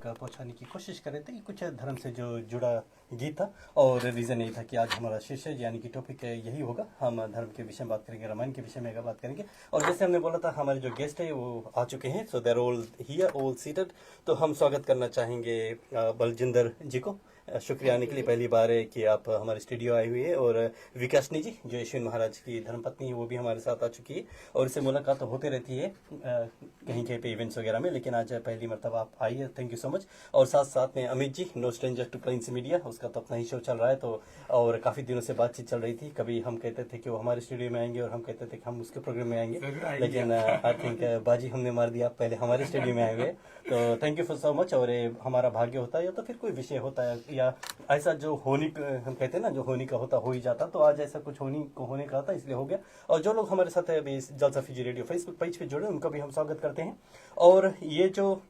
तक पहुंचाने की कोशिश कर रहे थे कि कुछ धर्म से जो जुड़ा गीत था। और रीज़न यही था कि आज हमारा शीर्षक यानी कि टॉपिक यही होगा, हम धर्म के विषय में बात करेंगे, रामायण के विषय में बात करेंगे। और जैसे हमने बोला था हमारे जो गेस्ट है वो आ चुके हैं, सो देर ऑल हियर ऑल सीटेड। तो हम स्वागत करना चाहेंगे बलजिंदर जी को। शुक्रिया आने के लिए, पहली बार है कि आप हमारे स्टूडियो आए हुए हैं। और विकासनी जी जो यशविन महाराज की धर्मपत्नी है वो भी हमारे साथ आ चुकी है और इससे मुलाकात तो होती रहती है कहीं कहीं पे इवेंट्स वगैरह में, लेकिन आज पहली मरतबा आप आई है, थैंक यू सो मच। और साथ साथ में Amit ji, no stranger to print media, उसका तो अपना ही शो चल रहा है। तो और काफ़ी दिनों से बातचीत चल रही थी, कभी हम कहते थे कि वो हमारे स्टूडियो में आएंगे और हम कहते थे कि हम उसके प्रोग्राम में आएंगे, लेकिन आई थिंक बाजी हमने मार दिया, आप पहले हमारे स्टूडियो में आए हुए। तो thank you for so much. और हमारा भाग्य होता है या तो फिर कोई विषय होता है या ऐसा जो होने हम कहते हैं ना, जो होने का होता हो ही जाता। तो आज ऐसा कुछ होने का था, इसलिए हो गया। और जो लोग हमारे साथ अभी जलसा फीजी रेडियो फेसबुक पेज पे जुड़े उनका भी हम स्वागत करते हैं। और ये जो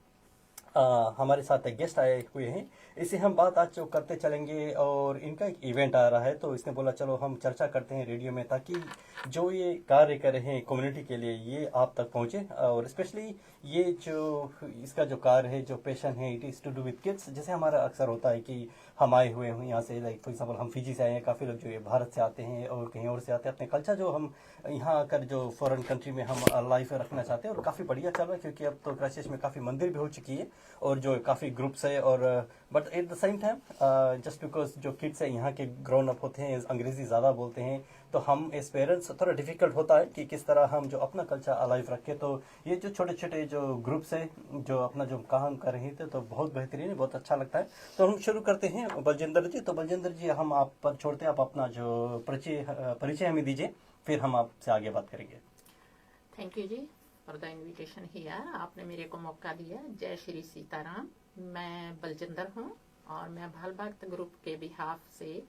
हमारे साथ गेस्ट आए हुए हैं, इसे हम बात आज जो करते चलेंगे। और इनका एक इवेंट आ रहा है तो इसने बोला चलो हम चर्चा करते हैं रेडियो में, ताकि जो ये कार्य कर रहे हैं कम्युनिटी के लिए ये आप तक पहुंचे। और स्पेशली ये जो इसका जो कार्य है, जो पैशन है, it is to do with kids. जैसे हमारा अक्सर होता है कि हम आए हुए हैं यहाँ से, लाइक फॉर एग्जाम्पल हम फिजी से आए हैं, काफ़ी लोग जो है भारत से आते हैं और कहीं और से आते हैं, अपने कल्चर जो हम यहाँ आकर जो फॉरेन कंट्री में हम लाइफ रखना चाहते हैं। और काफ़ी बढ़िया चल रहा है क्योंकि अब तो क्राइसिस में काफ़ी मंदिर भी हो चुकी है और जो काफ़ी ग्रुप्स है। और but at the same time just because जो किड्स है यहाँ के ग्रोन अप होते हैं, अंग्रेजी ज़्यादा बोलते हैं, तो हम एज पेरेंट्स थोड़ा डिफिकल्ट होता है कि किस तरह हम जो अपना कल्चर अलाइव रखें। तो ये जो छोटे छोटे जो ग्रुप्स है जो अपना जो काम कर रहे थे तो बहुत बेहतरीन है, बहुत अच्छा लगता है। तो हम शुरू करते हैं बलजिंदर जी। तो बलजिंदर जी हम आप पर छोड़ते हैं, आप अपना जो परिचय हमें दीजिए, फिर हम आपसे आगे बात करेंगे। थैंक यू जी फॉर द इनविटेशन हियर। आपने मेरे को मौका दिया। जय श्री सीताराम। मैं बलजिंदर हूँ और मैं बाल भक्त ग्रुप के बिहाफ से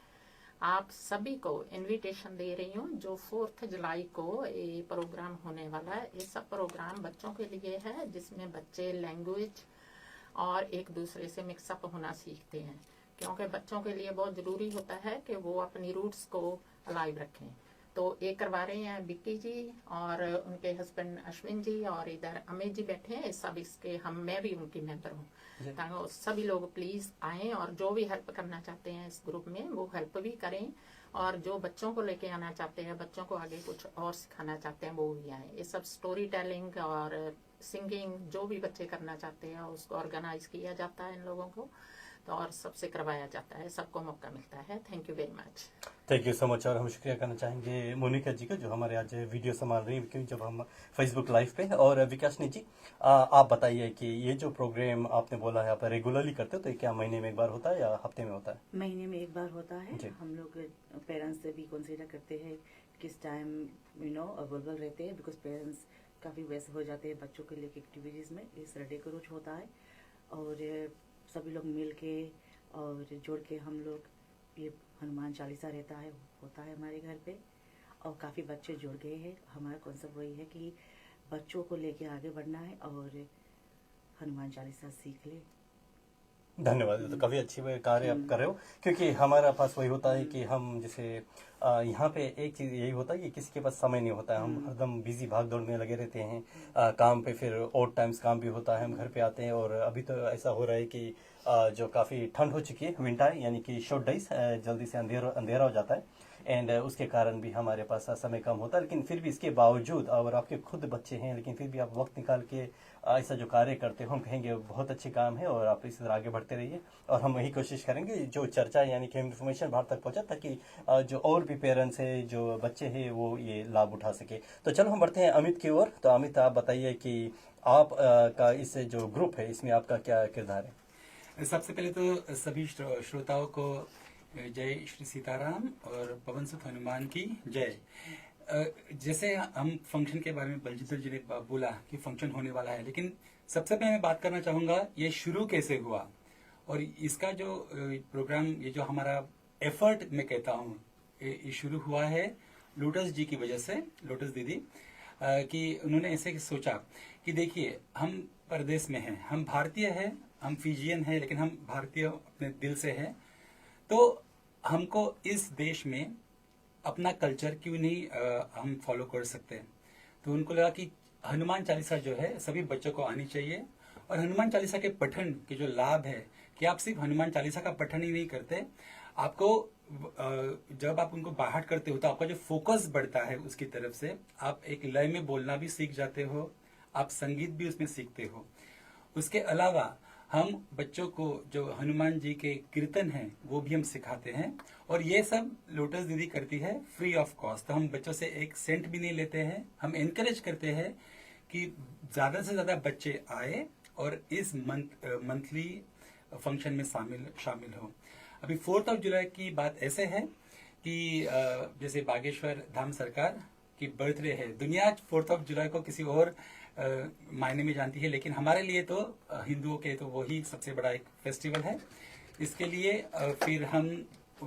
आप सभी को इनविटेशन दे रही हूँ। जो 4 जुलाई को ये प्रोग्राम होने वाला है, ये सब प्रोग्राम बच्चों के लिए है, जिसमें बच्चे लैंग्वेज और एक दूसरे से मिक्सअप होना सीखते हैं, क्योंकि बच्चों के लिए बहुत ज़रूरी होता है कि वो अपनी रूट्स को अलाइव रखें। तो ये करवा रहे हैं विक्की जी और उनके हस्बैंड अश्विन जी, और इधर अमित जी बैठे हैं, सब इसके मैं भी उनकी मेंबर हूँ। ताकि सभी लोग प्लीज आएं और जो भी हेल्प करना चाहते हैं इस ग्रुप में वो हेल्प भी करें, और जो बच्चों को लेके आना चाहते हैं, बच्चों को आगे कुछ और सिखाना चाहते हैं, वो भी आए। ये सब स्टोरी टेलिंग और सिंगिंग जो भी बच्चे करना चाहते हैं उसको ऑर्गेनाइज किया जाता है इन लोगों को, तो और सबसे करवाया जाता है, सबको मौका मिलता है। Thank you very much. Thank you so much. और हम शुक्रिया करना चाहेंगे मोनिका जी का जो हमारे आज वीडियो संभाल रही है क्योंकि जब हम फेसबुक लाइव पे। और विकासनी जी आप बताइए कि ये जो प्रोग्राम आपने बोला है आप रेगुलरली करते हो, तो ये क्या महीने में एक बार होता है या हफ्ते में होता है? महीने में एक बार होता है। हम लोग पेरेंट्स से भी कंसीडर करते हैं किस टाइम अवेलेबल रहते हैं, बिकॉज पेरेंट्स काफ़ी व्यस्त हो जाते हैं बच्चों के लिए एक्टिविटीज़ में। इस संडे को रोज होता है और सभी लोग मिल के और जोड़ के हम लोग ये हनुमान चालीसा होता है हमारे घर पे, और काफ़ी बच्चे जुड़ गए हैं। हमारा कॉन्सेप्ट वही है कि बच्चों को लेके आगे बढ़ना है और हनुमान चालीसा सीख ले। धन्यवाद। तो काफ़ी अच्छी कार्य आप कर रहे हो, क्योंकि हमारा पास वही होता है कि हम जैसे यहाँ पे एक चीज़ यही होता है कि किसी के पास समय नहीं होता है, हम हरदम बिजी भाग दौड़ में लगे रहते हैं काम पे, फिर ऑड टाइम्स काम भी होता है, हम घर पे आते हैं। और अभी तो ऐसा हो रहा है कि जो काफ़ी ठंड हो चुकी है, विंटर यानी कि शॉर्ट डेज, जल्दी से अंधेरा हो जाता है एंड उसके कारण भी हमारे पास समय कम होता है। लेकिन फिर भी इसके बावजूद, और आपके खुद बच्चे हैं लेकिन फिर भी आप वक्त निकाल के ऐसा जो कार्य करते हो, हम कहेंगे बहुत अच्छे काम है और आप इस तरह आगे बढ़ते रहिए। और हम वही कोशिश करेंगे जो चर्चा यानी कि इन्फॉर्मेशन बाहर तक पहुंचा, ताकि जो और भी पेरेंट्स है, जो बच्चे हैं, वो ये लाभ उठा सके। तो चलो हम बढ़ते हैं अमित की ओर। तो अमित आप बताइए कि आप का इस जो ग्रुप है इसमें आपका क्या किरदार है? सबसे पहले तो सभी श्रोताओं को जय श्री सीताराम और पवन सुत हनुमान की जय। जैसे हम फंक्शन के बारे में बलजिंदर जी ने बोला कि फंक्शन होने वाला है, लेकिन सबसे पहले मैं बात करना चाहूंगा ये शुरू कैसे हुआ। और इसका जो प्रोग्राम, ये जो हमारा एफर्ट मैं कहता हूँ, ये शुरू हुआ है लोटस जी की वजह से, लोटस दीदी, कि उन्होंने ऐसे सोचा कि देखिए हम परदेश में हैं, हम भारतीय हैं, हम फिजियन हैं, लेकिन हम भारतीय अपने दिल से हैं, तो हमको इस देश में अपना कल्चर क्यों नहीं हम फॉलो कर सकते हैं। तो उनको लगा कि हनुमान चालीसा जो है सभी बच्चों को आनी चाहिए और हनुमान चालीसा के पठन के जो लाभ है कि आप सिर्फ हनुमान चालीसा का पठन ही नहीं करते, आपको जब आप उनको बाहर करते हो तो आपका जो फोकस बढ़ता है उसकी तरफ से, आप एक लय में बोलना भी सीख जाते हो, आप संगीत भी उसमें सीखते हो। उसके अलावा हम बच्चों को जो हनुमान जी के कीर्तन हैं वो भी हम सिखाते हैं, और ये सब लोटस दीदी करती है फ्री ऑफ कॉस्ट। तो हम बच्चों से एक सेंट भी नहीं लेते हैं। हम एनकरेज करते हैं कि ज्यादा से ज्यादा बच्चे आए और इस मंथली फंक्शन में शामिल हो। अभी 4 जुलाई की बात ऐसे है कि जैसे बागेश्वर धाम सरकार की बर्थडे है, दुनिया 4 जुलाई को किसी और मायने में जानती है, लेकिन हमारे लिए तो हिंदुओं के तो वही सबसे बड़ा एक फेस्टिवल है। इसके लिए फिर हम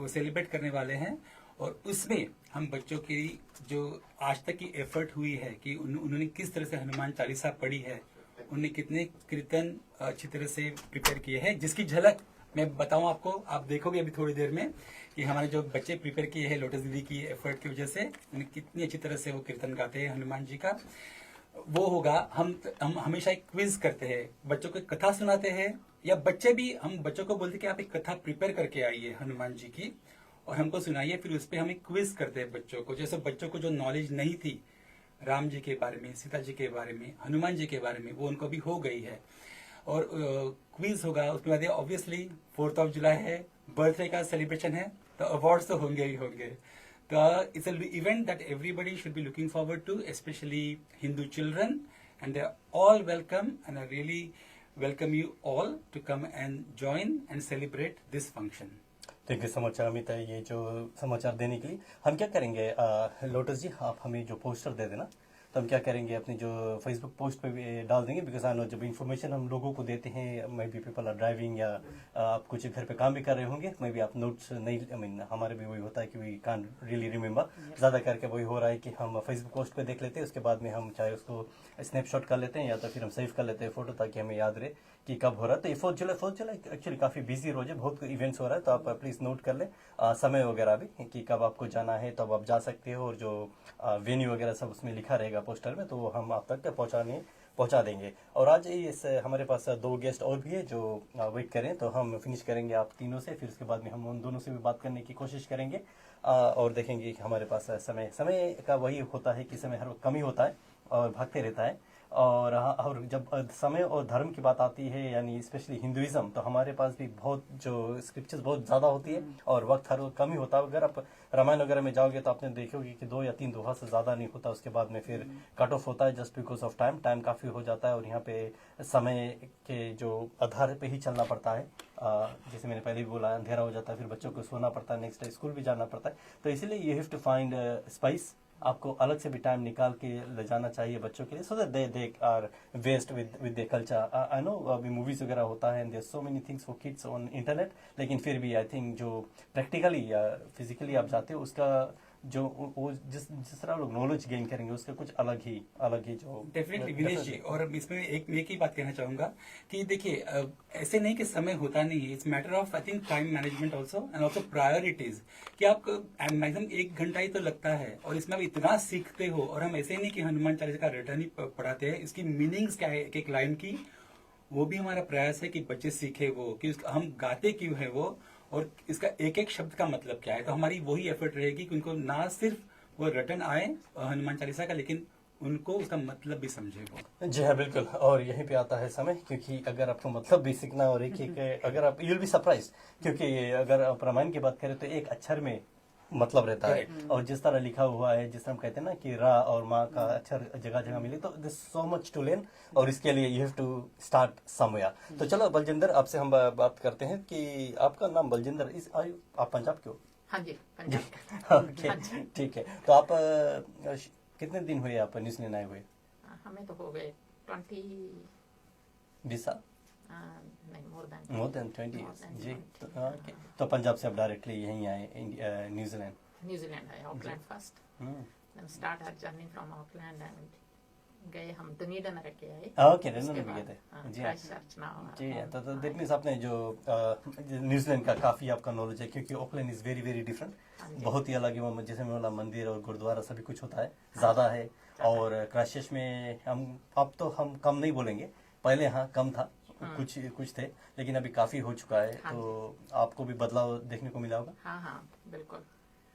सेलिब्रेट करने वाले हैं, और उसमें हम बच्चों की जो आज तक की एफर्ट हुई है कि उन्होंने किस तरह से हनुमान चालीसा पढ़ी है, उन्होंने कितने कीर्तन अच्छी तरह से प्रिपेयर किए हैं, जिसकी झलक मैं बताऊं आपको, आप देखोगे अभी थोड़ी देर में कि हमारे जो बच्चे प्रिपेयर किए हैं लोटस दीदी की एफर्ट की वजह से, उन्हें कितनी अच्छी तरह से वो कीर्तन गाते हैं हनुमान जी का, वो होगा। हम हमेशा एक क्विज करते हैं, बच्चों को कथा सुनाते हैं, या बच्चे भी, हम बच्चों को बोलते हैं कि आप एक कथा प्रिपेयर करके आइए हनुमान जी की और हमको सुनाइए, फिर उस पर हम एक क्विज करते हैं बच्चों को। जैसे बच्चों को जो नॉलेज नहीं थी राम जी के बारे में, सीता जी के बारे में, हनुमान जी के बारे में, वो उनको भी हो गई है। और क्विज होगा, उसके बाद ऑब्वियसली 4 जुलाई है, बर्थडे का सेलिब्रेशन है, तो अवार्ड्स तो होंगे ही होंगे। So it's an event that everybody should be looking forward to, especially Hindu children, and they're all welcome, and I really welcome you all to come and join and celebrate this function. Thank you so much Amit, ये जो समाचार देने के लिए। हम क्या करेंगे lotus जी, आप हमें जो पोस्टर दे देना, तो हम क्या करेंगे अपनी जो फेसबुक पोस्ट पे भी डाल देंगे, बिकॉज आई नो जब इन्फॉर्मेशन हम लोगों को देते हैं, maybe people are driving या आप कुछ घर पे काम भी कर रहे होंगे, मे बी आप नोट्स नहीं, आई मीन हमारे भी वही होता है कि वी कांट रियली रिमेम्बर, ज़्यादा करके वही हो रहा है कि हम फेसबुक पोस्ट पे देख लेते हैं, उसके बाद में हम चाहे उसको स्नैपशॉट कर लेते हैं या तो फिर हम सेव कर लेते हैं फोटो, ताकि हमें याद रहे कि कब हो रहा है। तो ये 4 जुलाई एक्चुअली काफ़ी बिजी रोज है, बहुत इवेंट्स हो रहा है, तो आप प्लीज़ नोट कर लें समय वगैरह भी कि कब आपको जाना है, तो अब आप जा सकते हो, और जो वेन्यू वगैरह सब उसमें लिखा रहेगा पोस्टर में, तो हम आप तक पहुंचा देंगे। और आज इस हमारे पास 2 गेस्ट और भी है जो वेट करें, तो हम फिनिश करेंगे आप तीनों से, फिर उसके बाद में हम उन दोनों से भी बात करने की कोशिश करेंगे और देखेंगे कि हमारे पास समय का वही होता है कि समय हर कम ही होता है और भागते रहता है। और जब समय और धर्म की बात आती है, यानी स्पेशली हिंदुइज्म, तो हमारे पास भी बहुत जो स्क्रिप्चर्स बहुत ज़्यादा होती है और वक्त हर कम ही होता है। अगर आप रामायण वगैरह में जाओगे तो आपने देखोगे कि 2 या 3 दोहा से ज़्यादा नहीं होता, उसके बाद में फिर कट ऑफ होता है जस्ट बिकॉज ऑफ टाइम काफ़ी हो जाता है, और यहाँ पे समय के जो आधार पे ही चलना पड़ता है। जैसे मैंने पहले भी बोला, अंधेरा हो जाता है, फिर बच्चों को सोना पड़ता है, नेक्स्ट डे स्कूल भी जाना पड़ता है, तो इसीलिए you have to find space, आपको अलग से भी टाइम निकाल के ले जाना चाहिए बच्चों के लिए, so that they are west with their culture. I know अभी मूवीज वगैरह होता है and there so many things for kids on internet, लेकिन फिर भी आई थिंक जो प्रैक्टिकली या फिजिकली आप जाते हो, उसका जो वो जिस तरह लोग नॉलेज गेन करेंगे, उसका कुछ अलग ही जो डेफिनेटली विनेश जी। और इसमें एक ही बात कहना चाहूंगा कि देखिए, ऐसे नहीं कि समय होता नहीं है, it's matter of I think time management also and also priorities, कि आपको मैक्सिमम 1 घंटा ही तो लगता है और इसमें आप इतना सीखते हो। और हम ऐसे नहीं कि हनुमान चालीसा का रिटर्न ही पढ़ाते हैं, इसकी मीनिंग्स क्या है एक लाइन की, वो भी हमारा प्रयास है कि बच्चे सीखे वो, कि हम गाते क्यों है वो, और इसका एक एक शब्द का मतलब क्या है। तो हमारी वही एफर्ट रहेगी कि उनको ना सिर्फ वो रटन आए हनुमान चालीसा का, लेकिन उनको उसका मतलब भी समझे वो। जी हाँ, बिल्कुल। और यहीं पे आता है समय, क्योंकि अगर आपको मतलब भी सीखना, और एक अगर आप यू विल बी सरप्राइज, क्योंकि अगर आप रामायण की बात करें तो एक अक्षर में मतलब रहता है, और जिस तरह लिखा हुआ है, जिस तरह हम कहते हैं ना कि रा और माँ का अक्षर जगह जगह मिले, तो this so much to learn, और इसके लिए you have to start somewhere. तो चलो बलजिंदर, आपसे हम बात करते हैं कि आपका नाम बलजिंदर, आप पंजाब के हो? हाँ जी, पंजाब। ओके, ठीक है। तो आप कितने दिन हुए आप न्यूजीलैंड आए हुए? हमें तो हो गए 20 साल? नहीं, मोर देन 20 years जी। तो पंजाब से आप डायरेक्टली यहीं आए न्यूजीलैंड आए, Auckland first, then start our journey from Auckland and गए हम दुनियादान रह के आए। ओके, डनन में भी गए थे जी। जी, तो दैट मींस आपने जो न्यूजीलैंड का काफी आपका नॉलेज है, क्योंकि Auckland is very very different, बहुत ही अलग है। वो जैसे मैं बोला, मंदिर और गुरुद्वारा सभी कुछ होता है, ज्यादा है। और क्राइस्टचर्च में हम कम नहीं बोलेंगे, पहले हाँ कम था, कुछ कुछ थे, लेकिन अभी काफी हो चुका है। हाँ तो आपको भी बदलाव देखने को मिला होगा। हाँ हाँ बिल्कुल।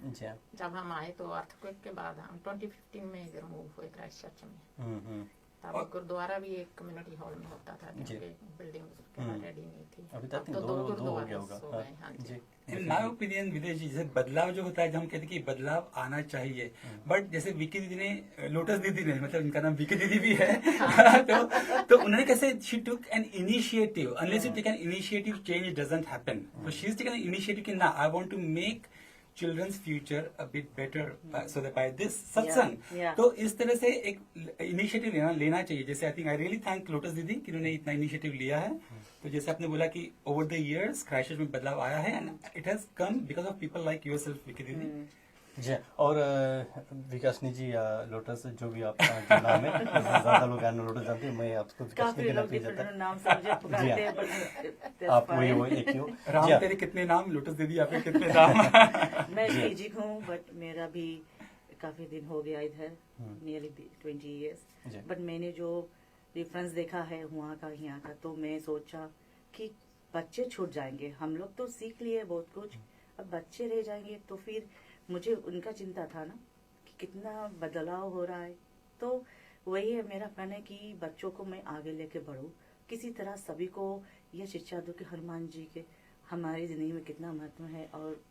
जी हाँ। जब हम आए तो अर्थक्वेक के बाद हम 2015 में इधर मूव हुए क्राइस्ट चर्च में। तब गुरुद्वारा भी एक कम्युनिटी हॉल में होता था, क्योंकि बिल्डिंग रेडी नहीं थी। अभी अब तक तो दो हो गया गुरुद्वारे होगा। हो गए। हाँ जी। इन माय ओपिनियन विदेश जी, जैसे बदलाव जो होता है, जब हम कहते हैं कि बदलाव आना चाहिए, बट जैसे विकी दीदी ने, लोटस दीदी ने, मतलब इनका नाम विकी दीदी भी है तो उन्होंने कैसे, she took an initiative, unless you take an initiative change doesn't happen. तो she is taken an initiative कि ना, I want to make childrens future a bit better so that by this satsang. yeah. तो इस तरह से एक initiative लेना चाहिए। जैसे I think I really thank lotus दीदी कि उन्होंने इतना इनिशिएटिव लिया है। तो जैसे आपने बोला कि over the years Christ church में बदलाव आया है, and it has come because of people like yourself Vicky दीदी। जी। और विकासनी जी या लोटस, जो भी आपका जो नाम है, ज्यादा लोग लोटस जानते हैं, मैं आपको विकासनी काफी के नाम लोग पे जाता डिफरेंट नाम से मुझे पुकारते हैं, but आप that's वही fine. एक ही हो। राम जी हाँ। तेरे कितने नाम, लोटस दीदी आपके कितने नाम? मैं पीजी हूँ, बट मेरा भी काफी दिन हो गया इधर, नियरली 20 इयर्स। जी। बट मैंने जो डिफरेंस देखा है वहाँ का यहाँ का, तो मैं सोचा कि बच्चे छूट जाएंगे। हम लोग तो सीख लिए बहुत कुछ, अब बच्चे रह जाएंगे। तो फिर मुझे उनका चिंता था ना कि कितना बदलाव हो रहा है। तो वही है मेरा प्लान है कि बच्चों को मैं आगे लेके बढ़ूँ, किसी तरह सभी को यह शिक्षा दूँ कि हनुमान जी के हमारी जिंदगी में कितना महत्व है। और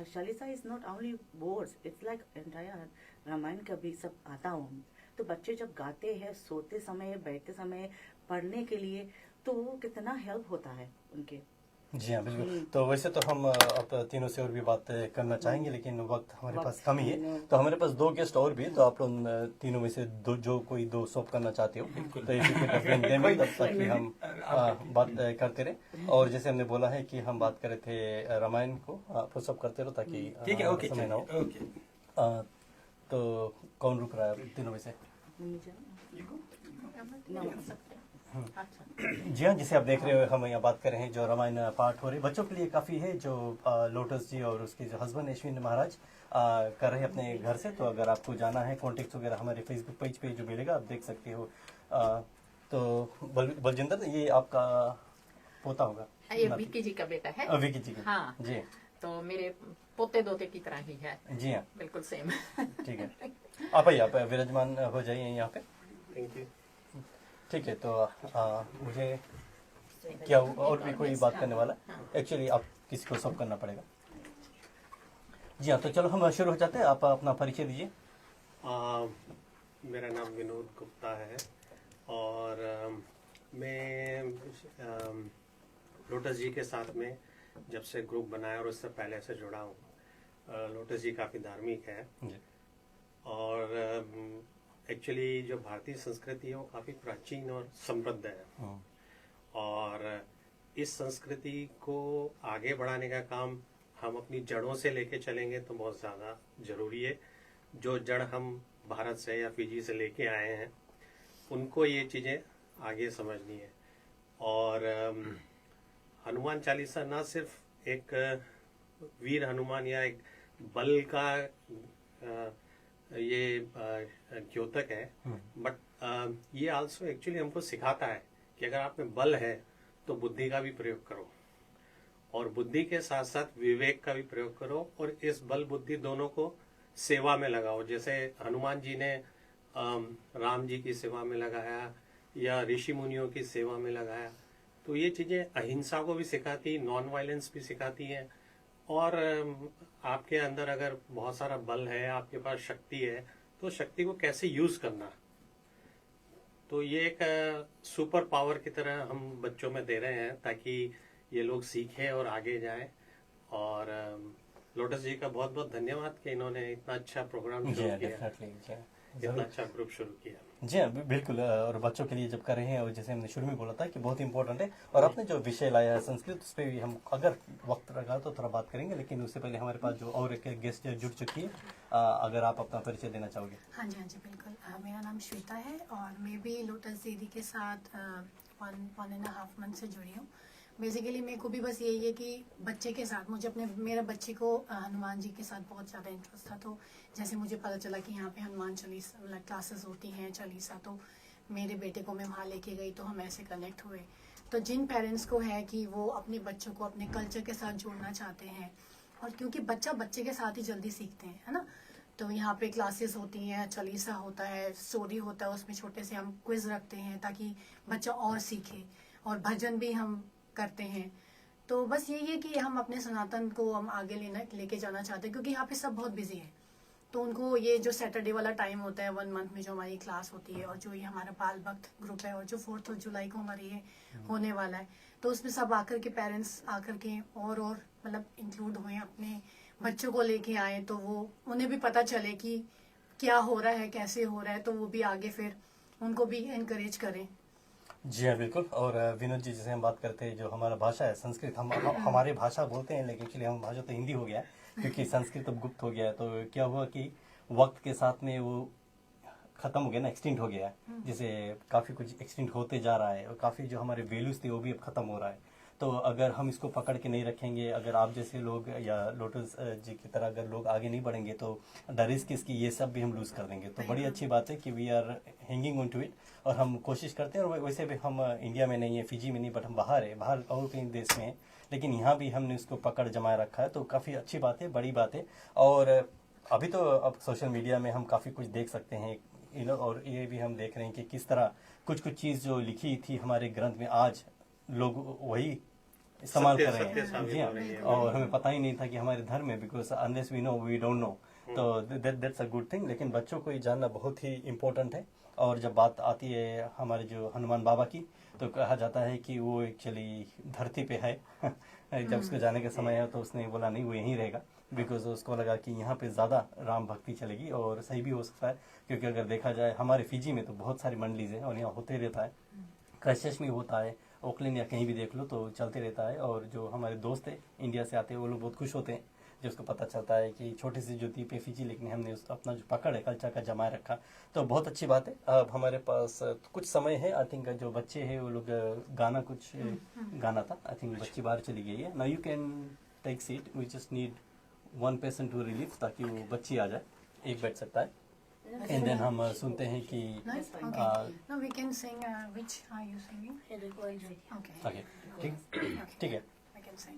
Chalisa is not only words, it's like entire Ramayan का भी सब आता हूँ। तो बच्चे जब गाते हैं, सोते समय, बैठते समय, पढ़ने के लिए, तो वो कितना हेल्प होता है उनके। जी हाँ बिल्कुल। तो वैसे तो हम अब तीनों से और भी बात करना चाहेंगे, लेकिन वक्त हमारे पास कम ही है। तो हमारे पास 2 गेस्ट और भी, तो आप लोग तीनों में से जो कोई 2 सॉप करना चाहते हो, तो इसी के तब तक कि हम बात करते रहे। और जैसे हमने बोला है कि हम बात कर रहे थे रामायण को, आप सब करते रहो ताकि ठीक है, ओके, समय ना हो। ओके। तो कौन रुक रहा है तीनों में से? जी हाँ, जैसे आप देख रहे हो, हम यहाँ बात कर रहे हैं जो रामायण पाठ हो रहे बच्चों के लिए काफ़ी है, जो लोटस जी और उसके जो हस्बैंड अश्विन महाराज कर रहे हैं अपने घर से। तो अगर आपको जाना है, कॉन्टेक्ट वगैरह हमारे फेसबुक पेज पे जो मिलेगा, आप देख सकते हो। तो बलजिंदर, ये आपका पोता होगा? ये विक्की जी का बेटा है। विक्की जी का। हाँ जी। तो मेरे पोते दोते की तरह ही है। जी हाँ बिल्कुल सेम। ठीक है, आप आइए, आप विराजमान हो जाइए यहाँ पे। Thank you. ठीक है। तो मुझे क्या और भी कोई बात करने वाला? एक्चुअली आप किसी को सब करना पड़ेगा। जी हाँ, तो चलो हम शुरू हो जाते हैं। आप अपना परिचय दीजिए। मेरा नाम विनोद गुप्ता है और मैं लोटस जी के साथ में जब से ग्रुप बनाया और उससे पहले से जुड़ा हूँ। लोटस जी काफ़ी धार्मिक है जी। और एक्चुअली जो भारतीय संस्कृति है वो काफ़ी प्राचीन और समृद्ध है और इस संस्कृति को आगे बढ़ाने का काम हम अपनी जड़ों से लेके चलेंगे तो बहुत ज़्यादा ज़रूरी है। जो जड़ हम भारत से या फिजी से लेके आए हैं उनको ये चीज़ें आगे समझनी है। और हनुमान चालीसा ना सिर्फ एक वीर हनुमान या एक बल का ये द्योतक है, बट ये आल्सो एक्चुअली हमको सिखाता है कि अगर आप में बल है तो बुद्धि का भी प्रयोग करो और बुद्धि के साथ साथ विवेक का भी प्रयोग करो और इस बल बुद्धि दोनों को सेवा में लगाओ। जैसे हनुमान जी ने राम जी की सेवा में लगाया या ऋषि मुनियों की सेवा में लगाया। तो ये चीज़ें अहिंसा को भी सिखाती, नॉन वायलेंस भी सिखाती हैं। और आपके अंदर अगर बहुत सारा बल है, आपके पास शक्ति है, तो शक्ति को कैसे यूज करना, तो ये एक सुपर पावर की तरह हम बच्चों में दे रहे हैं ताकि ये लोग सीखें और आगे जाएं। और लोटस जी का बहुत बहुत धन्यवाद कि इन्होंने इतना अच्छा प्रोग्राम शुरू किया, इतना अच्छा ग्रुप शुरू किया। जी हाँ बिल्कुल। और बच्चों के लिए जब कर रहे हैं, और जैसे हमने शुरू में बोला था कि बहुत इंपॉर्टेंट है, और आपने जो विषय लाया है संस्कृत, उस पर भी हम अगर वक्त लगा तो थोड़ा बात करेंगे। लेकिन उससे पहले हमारे पास जो और एक गेस्ट जुड़ चुकी है, अगर आप अपना परिचय देना चाहोगे। हाँ जी बिल्कुल। मेरा नाम श्वेता है और मैं भी लोटस दीदी के साथ 1.5 मंथ से जुड़ी हूँ। बेसिकली मेरे को भी बस यही है कि बच्चे के साथ मुझे मेरे बच्चे को हनुमान जी के साथ बहुत ज़्यादा इंटरेस्ट था। तो जैसे मुझे पता चला कि यहाँ पे हनुमान चालीसा क्लासेस होती हैं, चालीसा, तो मेरे बेटे को मैं वहाँ लेके गई तो हम ऐसे कनेक्ट हुए। तो जिन पेरेंट्स को है कि वो अपने बच्चों को अपने कल्चर के साथ जोड़ना चाहते हैं, और क्योंकि बच्चा बच्चे के साथ ही जल्दी सीखते हैं, है ना, तो यहाँ पे क्लासेस होती हैं, चालीसा होता है, स्टोरी होता है, उसमें छोटे से हम क्विज रखते हैं ताकि बच्चा और सीखे, और भजन भी हम करते हैं। तो बस यही है कि हम अपने सनातन को हम आगे लेके जाना चाहते हैं, क्योंकि यहाँ पे सब बहुत बिजी है। तो उनको ये जो सैटरडे वाला टाइम होता है 1 मंथ में जो हमारी क्लास होती है, और जो ये हमारा बाल भक्त ग्रुप है, और जो 4 जुलाई को हमारी ये होने वाला है, तो उसमें सब आकर के पेरेंट्स आकर के और मतलब इंक्लूड हुए, अपने बच्चों को लेके आए, तो वो उन्हें भी पता चले कि क्या हो रहा है, कैसे हो रहा है, तो वो भी आगे फिर उनको भी एनकरेज करें। जी हाँ, बिल्कुल। और विनोद जी, जैसे हम बात करते हैं, जो हमारा भाषा है संस्कृत, हम हमारी भाषा बोलते हैं, लेकिन एक्चुअली हम भाषा तो हिंदी हो गया है, क्योंकि संस्कृत अब गुप्त हो गया है। तो क्या हुआ कि वक्त के साथ में वो खत्म हो गया ना, एक्सटिंक्ट हो गया है। जैसे काफ़ी कुछ एक्सटिंक्ट होते जा रहा है, और काफ़ी जो हमारे वैल्यूज थे वो भी अब खत्म हो रहा है। तो अगर हम इसको पकड़ के नहीं रखेंगे, अगर आप जैसे लोग या लोटस जी की तरह अगर लोग आगे नहीं बढ़ेंगे, तो द रिस्क इसकी ये सब भी हम लूज़ कर देंगे। तो बड़ी अच्छी बात है कि we are hanging on to it, और हम कोशिश करते हैं। और वैसे भी हम इंडिया में नहीं है, फिजी में नहीं, बट हम बाहर है, बाहर और कहीं देश में है, लेकिन यहाँ भी हमने उसको पकड़ जमाए रखा है। तो काफ़ी अच्छी बात है, बड़ी बात है। और अभी तो अब सोशल मीडिया में हम काफ़ी कुछ देख सकते हैं, और ये भी हम देख रहे हैं कि किस तरह कुछ चीज़ जो लिखी थी हमारे ग्रंथ में, आज लोग वही इस्तेमाल कर रहे हैं। जी हाँ, और हमें पता ही नहीं था कि हमारे धर्म में, because unless we know we don't know, तो दैट्स अ गुड थिंग। लेकिन बच्चों को ये जानना बहुत ही इम्पोर्टेंट है। और जब बात आती है हमारे जो हनुमान बाबा की, तो कहा जाता है कि वो एक्चुअली धरती पे है। जब उसको जाने का समय है, तो उसने बोला नहीं, वो यहीं रहेगा, बिकॉज उसको लगा कि यहाँ पे ज़्यादा राम भक्ति चलेगी। और सही भी हो सकता है, क्योंकि अगर देखा जाए हमारे फिजी में तो बहुत सारी मंडलीज हैं, और यहाँ होते रहता है, क्राइस्टचर्च में होता है, ओकलैंड या कहीं भी देख लो, तो चलते रहता है। और जो हमारे दोस्त हैं इंडिया से आते हैं, वो लोग बहुत खुश होते हैं जब उसको पता चलता है कि छोटी सी जो द्वीप है फिजी, लेकिन हमने उस अपना जो पकड़ है कल्चर का जमाए रखा। तो बहुत अच्छी बात है। अब हमारे पास कुछ समय है, आई थिंक जो बच्चे हैं वो लोग गाना कुछ गाना था, आई थिंक बच्ची बाहर चली गई है। Now you can take seat, we just need 1 person to relieve, ताकि वो बच्ची आ जाए, एक बैठ सकता है। एंड देन हम सुनते हैं कि Nice. Okay. Now we can sing. Which are you singing? Okay. Okay, ठीक है, I can sing.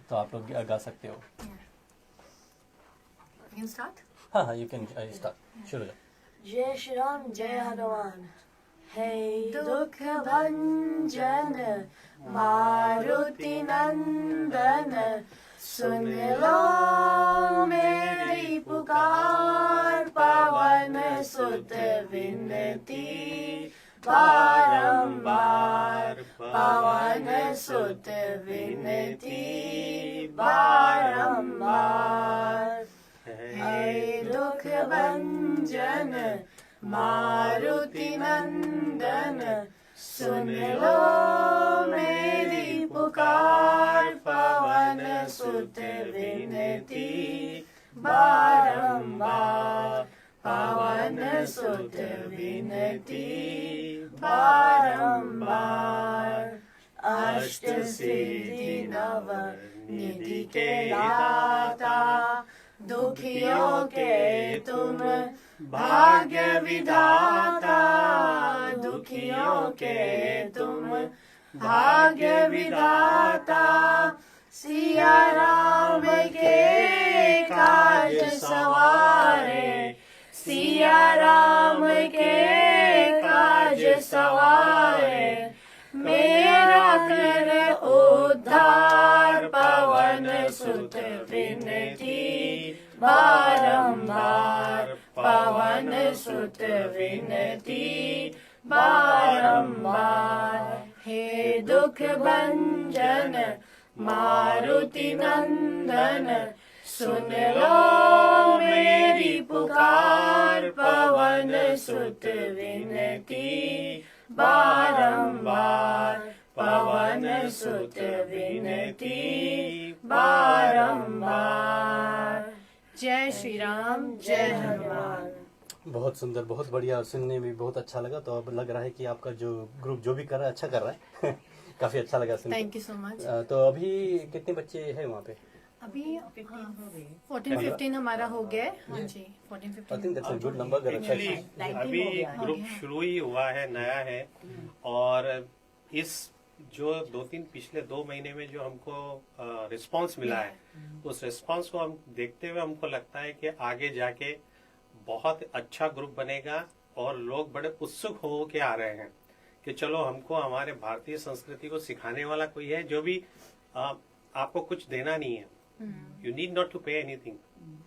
तो आप लोग गा सकते हो। Yeah. We can start. हाँ हाँ, यू कैन स्टार्ट, शुरू करो। जय श्री राम जय हनुमान। हे दुख भंजन मारुति नंदन, सुन लो मेरी पुकार, पवन सुत विनती बारंबार, पवन सुत विनती बारंबार। हे दुख भंजन मारुति नंदन, सुन लो मेरी पुकार, पवन सुत विनती बारंबार, पवन सुत विनती बारंबार। अष्ट सिद्धि नव निधि के दाता, दुखियों के तुम भाग्य विधाता, दुखियों के तुम भाग्य विधाता। सिया राम के काज सवारे, सिया राम के काज सवारे, मेरा कर उद्धार, पवन सुत विनती बारंबार, पवन सुत विनती बारंबार। हे दुख भंजन मारुति नंदन, सुन लो मेरी पुकार, पवन सुत विनती बारंबार, पवन सुत विनती बारंबार। जय श्री राम जय हनुमान। बहुत सुंदर, बहुत बढ़िया, और सुनने में बहुत अच्छा लगा। तो अब लग रहा है कि आपका जो ग्रुप जो भी कर रहा है अच्छा कर रहा है। काफी अच्छा लगा सुनकर। Thank you so much. तो अभी कितने बच्चे हैं वहाँ पे? अभी 15 हो गए। 14-15 हमारा हो गया है। हाँ जी, आई 14-15 think that's a good number अगर अच्छा एक्चुअली 19 अभी हो गया है। ग्रुप शुरू ही हुआ है, नया है, और इस जो 2-3 पिछले 2 महीने में जो हमको रिस्पांस मिला है, उस रिस्पांस को हम देखते हुए हमको लगता है कि आगे जाके बहुत अच्छा ग्रुप बनेगा और लोग बड़े उत्सुक हो के आ रहे हैं कि चलो हमको हमारे भारतीय संस्कृति को सिखाने वाला कोई है जो भी आपको कुछ देना नहीं है, you need not to pay anything,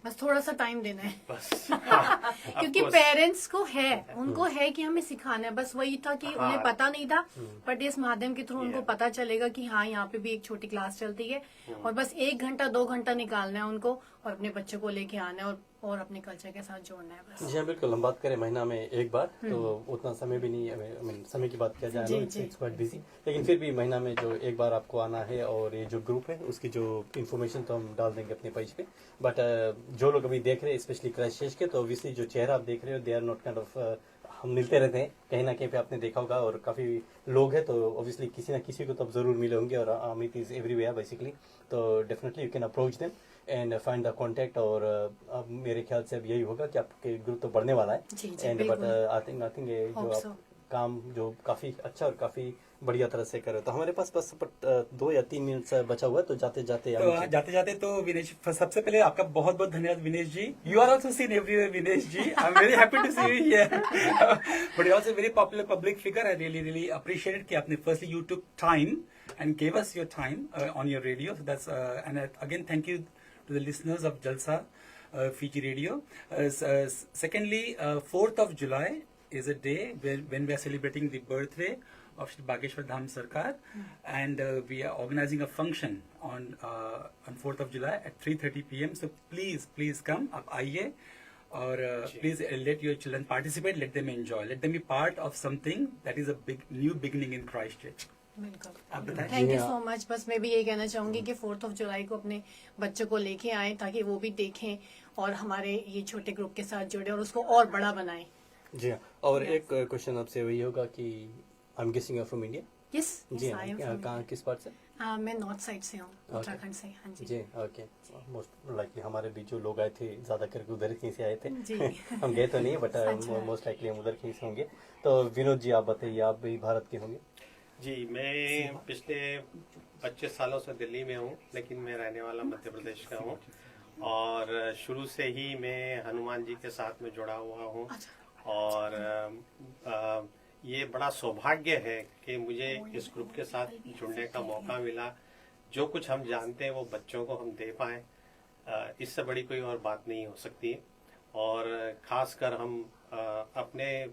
बस थोड़ा सा टाइम देना है। बस क्योंकि पेरेंट्स को है, उनको है कि हमें सिखाना है, बस वही था कि हाँ। उन्हें पता नहीं था, बट इस माध्यम के थ्रू उनको Yeah. पता चलेगा कि हाँ यहाँ पे भी एक छोटी क्लास चलती है और बस 1 घंटा 2 घंटा निकालना है उनको और अपने बच्चों को लेके आना है और अपने कल्चर के साथ जोड़ना है बस। जी हाँ, बिल्कुल। हम बात करें महीना में एक बार तो उतना समय भी नहीं, आई मीन समय की बात किया जाए जी, इट्स जी। क्वाइट बिजी, लेकिन फिर भी महीना में जो एक बार आपको आना है। और ये जो ग्रुप है उसकी जो इन्फॉर्मेशन तो हम डाल देंगे अपने पेज पे, बट जो लोग अभी देख रहे हैं स्पेशली क्राइस्टचर्च के, तो ऑब्वियसली जो चेहरा आप देख रहे हो they are not kind of, हम मिलते रहते हैं कहीं ना कहीं पे, आपने देखा होगा, और काफी लोग हैं तो ऑब्वियसली किसी ना किसी को तो आप जरूर मिले होंगे, और अमित इज एवरीवेयर बेसिकली, तो definitely you can approach them and find the contact. और अब मेरे ख्याल से अब यही होगा कि आपके ग्रुप तो बढ़ने वाला है, जी, जी, एंड बट बिल्कुल। आई थिंक ये जो Hope आप so. काम जो काफी अच्छा और काफी बढ़िया तरह से कर रहे हो। तो हमारे पास बस 2 या 3 मिनट से बचा हुआ है, तो जाते जाते तो जाते जाते तो विनेश, सबसे पहले आपका बहुत बहुत धन्यवाद Vinesh ji. You are also seen everywhere Vinesh ji, I am very happy to see you here, but you also very popular public figure. I really appreciate कि आपने firstly you took time and gave us your time on your radio, so that's and again thank you to the listeners of Jalsa Fiji Radio. Secondly, 4th of July is a day when we are celebrating the birthday of Shri Bageshwar Dham Sarkar, and we are organizing a function on 4th of July at 3:30 p.m. So please come, आप आइए और please let your children participate, let them enjoy, let them be part of something that is a big new beginning in Christchurch. आप बिल्कुल, बताएं। Thank you so much. बस मैं भी यही कहना चाहूंगी कि 4th of July को अपने बच्चों को लेके आए ताकि वो भी देखें और हमारे ये छोटे ग्रुप के साथ जुड़े और उसको और बड़ा बनाएं। जी हाँ, और एक क्वेश्चन आपसे वही होगा कि I am guessing you from India. Yes, जी हाँ, कहाँ किस पार्ट से? मैं नॉर्थ साइड से हूँ, उत्तराखंड से। हाँ जी। जी ओके, मोस्ट लाइकली हमारे भी जो लोग आए थे ज्यादा करके उधर कहीं से आए थे जी। हम गए तो नहीं, बट अच्छा। मोस्ट लाइकली हम उधर कहीं से होंगे। तो विनोद जी, आप बताइए, आप भी भारत के होंगे? जी, मैं पिछले 25 सालों से दिल्ली में हूँ, लेकिन मैं रहने वाला मध्य प्रदेश का हूँ, और शुरू से ही मैं हनुमान जी के साथ में जुड़ा हुआ हूँ। और ये बड़ा सौभाग्य है कि मुझे इस ग्रुप के साथ जुड़ने का मौका मिला। जो कुछ हम जानते हैं वो बच्चों को हम दे पाएँ, इससे बड़ी कोई और बात नहीं हो सकती है। और खासकर हम अपने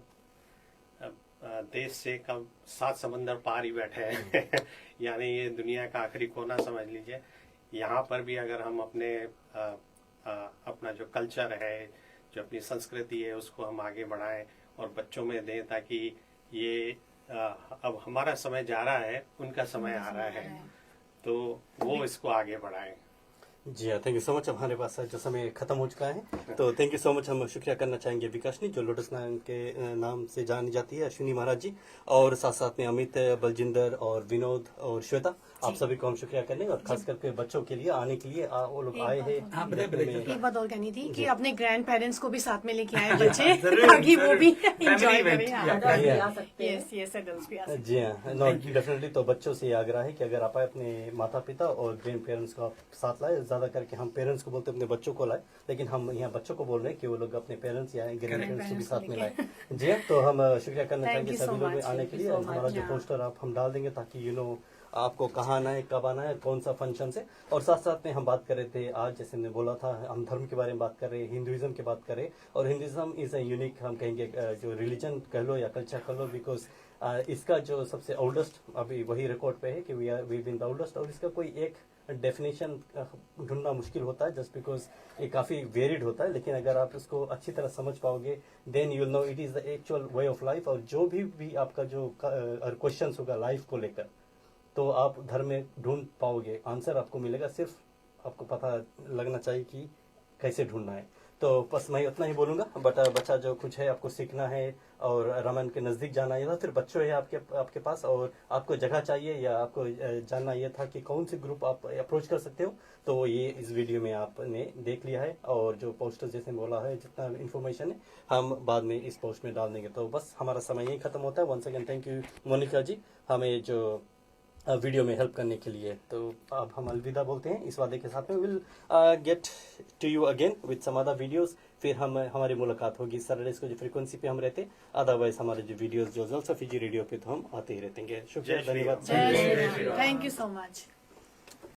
देश से कम 7 समंदर पार ही बैठे हैं यानी ये दुनिया का आखिरी कोना समझ लीजिए। यहाँ पर भी अगर हम अपने अपना जो कल्चर है, जो अपनी संस्कृति है, उसको हम आगे बढ़ाएं और बच्चों में दें, ताकि ये अब हमारा समय जा रहा है, उनका समय आ रहा है, तो वो इसको आगे बढ़ाएं। जी हाँ, थैंक यू सो मच। हमारे पास जो समय खत्म हो चुका है, तो थैंक यू सो मच। हम शुक्रिया करना चाहेंगे विकासनी, जो लोटस नाम के नाम से जानी जाती है, अश्विनी महाराज जी, और साथ साथ में अमित, बलजिंदर और विनोद और श्वेता, आप सभी को हम शुक्रिया करने, और खास करके बच्चों के लिए आने के लिए वो लोग आए हैं। हाँ, बताइए। एक बात और कहनी थी कि अपने ग्रैंड पेरेंट्स को भी साथ में लेके आए बच्चे ताकि वो भी एंजॉय event, करें। हाँ। adults भी आ सकते हैं। यस यस, एडल्ट्स भी आ सकते हैं। जी हाँ, नो डेफिनेटली। तो बच्चों से ये आग्रह है कि अगर आप आए, अपने माता पिता और ग्रैंड पेरेंट्स को आप साथ लाए। ज्यादा करके हम पेरेंट्स को बोलते हैं अपने बच्चों को लाए, लेकिन हम यहाँ बच्चों को बोल रहे हैं कि वो लोग अपने पेरेंट्स या ग्रैंड पेरेंट्स को भी साथ में लाए। जी हाँ, तो हम शुक्रिया करना Thank चाहेंगे you so सभी लोग much. आने के लिए। Thank you so हमारा जो much. पोस्टर आप हम डाल देंगे ताकि आपको कहाँ आना है, कब आना है, कौन सा फंक्शन से। और साथ साथ में हम बात कर रहे थे आज, जैसे हमने बोला था, हम धर्म के बारे में बात कर रहे हैं, हिंदुइज्म की बात कर रहे हैं। और हिंदुइज्म इज ए यूनिक, हम कहेंगे जो रिलीजन कह लो या कल्चर कह लो, बिकॉज इसका जो सबसे ओल्डेस्ट अभी वही रिकॉर्ड पे है कि वी बीन द ओल्डेस्ट। और इसका कोई एक डेफिनेशन ढूंढना मुश्किल होता है, जस्ट बिकॉज ये काफी वेरिड होता है। लेकिन अगर आप इसको अच्छी तरह समझ पाओगे, then you will know it is the actual way of life. और जो भी आपका जो क्वेश्चन होगा लाइफ को लेकर, तो आप धर्म में ढूंढ पाओगे, आंसर आपको मिलेगा। सिर्फ आपको पता लगना चाहिए कि कैसे ढूंढना है। तो बस मैं उतना ही बोलूंगा। बट बच्चा जो कुछ है आपको सीखना है और रामायण के नजदीक जाना है, या फिर बच्चों है आपके पास और आपको जगह चाहिए या आपको जानना ये था कि कौन सी ग्रुप आप अप्रोच कर सकते हो, तो ये इस वीडियो में आपने देख लिया है। और जो पोस्टर जैसे बोला है, जितना इन्फॉर्मेशन है हम बाद में इस पोस्ट में डाल देंगे। तो बस हमारा समय यही खत्म होता है। Once again thank you Monika ji, हमें जो वीडियो में हेल्प करने के लिए। तो अब हम अलविदा बोलते हैं इस वादे के साथ में, will get to you again with some other videos. फिर हमारी मुलाकात होगी सैटरडेज को जो फ्रीक्वेंसी पे हम रहते, अदरवाइज हमारे जो वीडियोस जो जलसा फीजी रेडियो पे तो हम आते ही रहते हैं। शुक्रिया, धन्यवाद। जय Shri Ram. Thank you so much.